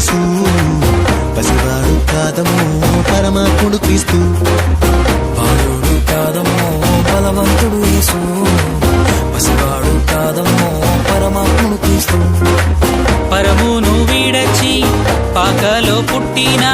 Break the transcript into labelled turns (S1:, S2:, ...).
S1: యేసు, పసివాడు కాదమ్మో పరమాత్ముడు క్రీస్తు.
S2: బాలుడు కాదమ్మో బలవంతుడు యేసు, పసివాడు కాదమ్మో పరమాత్ముడు క్రీస్తు.
S3: పరమును వీడచి పాకలో పుట్టిన